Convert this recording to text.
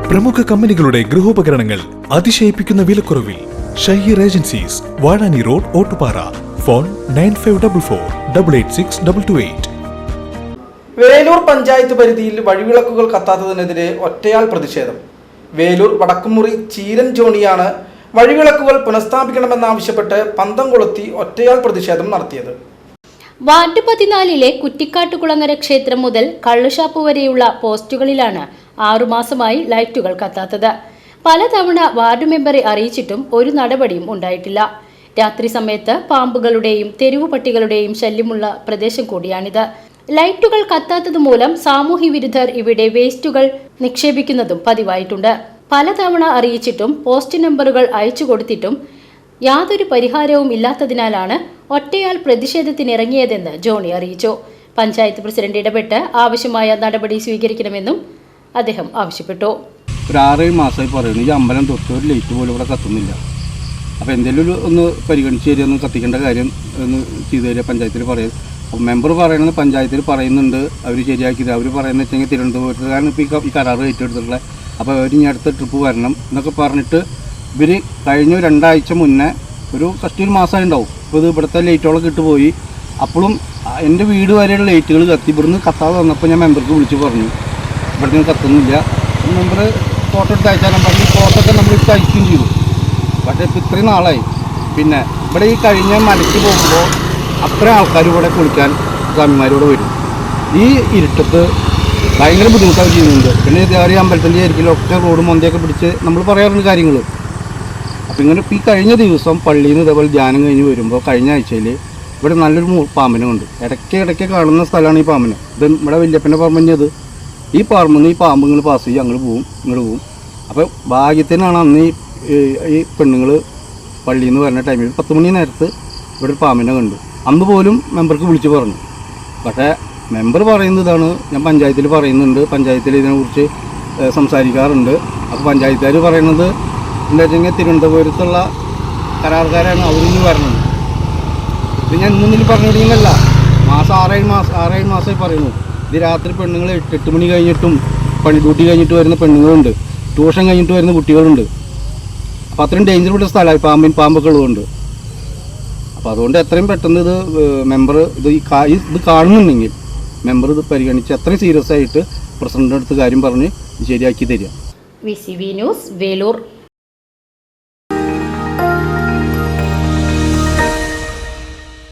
പ്രമുഖ കമ്പനികളുടെ ഗൃഹോപകരണങ്ങൾ അതിശയിപ്പിക്കുന്ന വിലക്കുറവിൽ. Shaheer agencies, Vazhani road, Ottupara. Phone 9544886228. Velur panchayat പരിധിയിൽ വഴിവിളക്കുകൾ കത്താത്തതിനെതിരെ ഒറ്റയാൾ പ്രതിഷേധം. വേലൂർ വടക്കുമുറി ചീരൻ ജോണിയാണ് വഴിവിളക്കുകൾ പുനഃസ്ഥാപിക്കണമെന്നാവശ്യപ്പെട്ട് പന്തം കൊളുത്തി ഒറ്റയാൾ പ്രതിഷേധം നടത്തിയത്. വാർഡ് 14 കുറ്റിക്കാട്ടുകുളങ്ങര ക്ഷേത്രം മുതൽ കള്ളുഷാപ്പ് വരെയുള്ള പോസ്റ്റുകളിലാണ് 6 മാസമായി ലൈറ്റുകൾ കത്താത്തത്. പലതവണ വാർഡ് മെമ്പറെ അറിയിച്ചിട്ടും ഒരു നടപടിയും ഉണ്ടായിട്ടില്ല. രാത്രി സമയത്ത് പാമ്പുകളുടെയും തെരുവു പട്ടികളുടെയും ശല്യമുള്ള പ്രദേശം കൂടിയാണിത്. ലൈറ്റുകൾ കത്താത്തതുമൂലം സാമൂഹ്യ വിരുദ്ധർ ഇവിടെ വേസ്റ്റുകൾ നിക്ഷേപിക്കുന്നതും പതിവായിട്ടുണ്ട്. പലതവണ അറിയിച്ചിട്ടും പോസ്റ്റ് നമ്പറുകൾ അയച്ചു കൊടുത്തിട്ടും യാതൊരു പരിഹാരവും ഇല്ലാത്തതിനാലാണ് ഒറ്റയാൾ പ്രതിഷേധത്തിനിറങ്ങിയതെന്ന് ജോണി അറിയിച്ചു. പഞ്ചായത്ത് പ്രസിഡന്റ് ഇടപെട്ട് ആവശ്യമായ നടപടി സ്വീകരിക്കണമെന്നും അദ്ദേഹം ആവശ്യപ്പെട്ടു. ഒരു 6 മാസമായി പറയുന്നു ഈ അമ്പലം തൊട്ട് ഒരു ലൈറ്റ് പോലും ഇവിടെ കത്തുന്നില്ല. അപ്പോൾ എന്തെങ്കിലും ഒന്ന് പരിഗണിച്ച് തരിക, ഒന്ന് കത്തിക്കേണ്ട കാര്യം ഒന്ന് ചെയ്തു തരിക പഞ്ചായത്തിൽ പറയും. അപ്പോൾ മെമ്പർ പറയുന്നത് പഞ്ചായത്തിൽ പറയുന്നുണ്ട് അവർ ശരിയാക്കിയത്. അവർ പറയുന്നത് വെച്ചെങ്കിൽ തിരുവനന്തപുരത്തുകാരാണ് ഇപ്പോൾ ഈ കരാറ് ഏറ്റെടുത്തിട്ടുള്ളത്. അപ്പോൾ അവർ ഇനി അടുത്ത ട്രിപ്പ് വരണം എന്നൊക്കെ പറഞ്ഞിട്ട് ഇവർ കഴിഞ്ഞ 2 ആഴ്ച മുന്നേ ഒരു ഫസ്റ്റ് ഒരു മാസമായി ഉണ്ടാവും. ഇപ്പോൾ ഇത് ഇവിടുത്തെ ലൈറ്റുകളൊക്കെ ഇട്ട് പോയി. അപ്പോഴും എൻ്റെ വീട് വരെയുള്ള ലൈറ്റുകൾ കത്തി. ഇവിടുന്ന് കത്താതെ വന്നപ്പോൾ ഞാൻ മെമ്പർക്ക് വിളിച്ച് പറഞ്ഞു ഇവിടെ നിന്ന് കത്തുന്നില്ല. മെമ്പർ ഫോട്ടോ എടുത്ത് അയച്ചാൽ പറഞ്ഞു. ഫോട്ടോ ഒക്കെ നമ്മൾ എടുത്ത് അയക്കുകയും ചെയ്തു. പക്ഷേ ഇപ്പോൾ ഇത്രയും നാളായി. പിന്നെ ഇവിടെ ഈ കഴിഞ്ഞ മലയ്ക്ക് പോകുമ്പോൾ അത്രയും ആൾക്കാർ ഇവിടെ കുളിക്കാൻ സ്വാമിമാരിവിടെ വരും. ഈ ഇരുട്ടത്ത് ഭയങ്കര ബുദ്ധിമുട്ടാണ് ചെയ്യുന്നുണ്ട്. പിന്നെ ഇതേറിയ അമ്പലത്തിൻ്റെ ആയിരിക്കിലൊക്കെ റോഡ് മൊന്തയൊക്കെ പിടിച്ച് നമ്മൾ പറയാറുണ്ട് കാര്യങ്ങൾ. അപ്പോൾ ഇങ്ങനെ ഈ കഴിഞ്ഞ ദിവസം പള്ളിയിൽ നിന്ന് ഇതേപോലെ ധ്യാനം കഴിഞ്ഞ് വരുമ്പോൾ കഴിഞ്ഞ ആഴ്ചയിൽ ഇവിടെ നല്ലൊരു പാമ്പിനുണ്ട്. ഇടയ്ക്ക് കാണുന്ന സ്ഥലമാണ് ഈ പാമ്പിന്. ഇത് ഇവിടെ വല്യപ്പൻ്റെ പറമ്പഞ്ഞത്. ഈ പറമ്പെന്ന് ഈ പാമ്പ് ഇങ്ങനെ പാസ് ചെയ്യും, അങ്ങോട്ട് പോവും ഇങ്ങോട്ട് പോവും. അപ്പോൾ ഭാഗ്യത്തിനാണ് അന്ന് ഈ പെണ്ണുങ്ങൾ പള്ളിയിൽ നിന്ന് വരുന്ന ടൈമിൽ 10 മണി നേരത്ത് ഇവിടെ ഒരു പാമ്പിനെ കണ്ടു. അന്ന് പോലും മെമ്പർക്ക് വിളിച്ച് പറഞ്ഞു. പക്ഷേ മെമ്പർ പറയുന്നതാണ്, ഞാൻ പഞ്ചായത്തിൽ പറയുന്നുണ്ട്, പഞ്ചായത്തിൽ ഇതിനെക്കുറിച്ച് സംസാരിക്കാറുണ്ട്. അപ്പോൾ പഞ്ചായത്തുകാർ പറയുന്നത് എന്താ വെച്ചെങ്കിൽ തിരുവനന്തപുരത്തുള്ള കരാറുകാരാണ് അവരിന്ന് വരണത്. ഇത് ഞാൻ ഇന്നൊന്നിൽ പറഞ്ഞിരിക്കുന്നല്ല, 6-7 മാസമായി പറയുന്നു. ഇത് രാത്രി പെണ്ണുങ്ങൾ 8 മണി കഴിഞ്ഞിട്ടും ഡ്യൂട്ടി കഴിഞ്ഞിട്ട് വരുന്ന പെണ്ണുങ്ങളുണ്ട്, ട്യൂഷൻ കഴിഞ്ഞിട്ട് വരുന്ന കുട്ടികളുണ്ട്. അപ്പോൾ അത്രയും ഡേഞ്ചറുള്ള സ്ഥലമായി പാമ്പൊക്കെ ഉള്ളതുകൊണ്ട്. അപ്പോൾ അതുകൊണ്ട് എത്രയും പെട്ടെന്ന് ഇത് മെമ്പർ ഇത് കാണുന്നുണ്ടെങ്കിൽ മെമ്പർ ഇത് പരിഗണിച്ച് അത്രയും സീരിയസ് ആയിട്ട് പ്രസിഡന്റിൻ്റെ അടുത്ത് കാര്യം പറഞ്ഞ് ശരിയാക്കി തരിക. VCV news, Velur.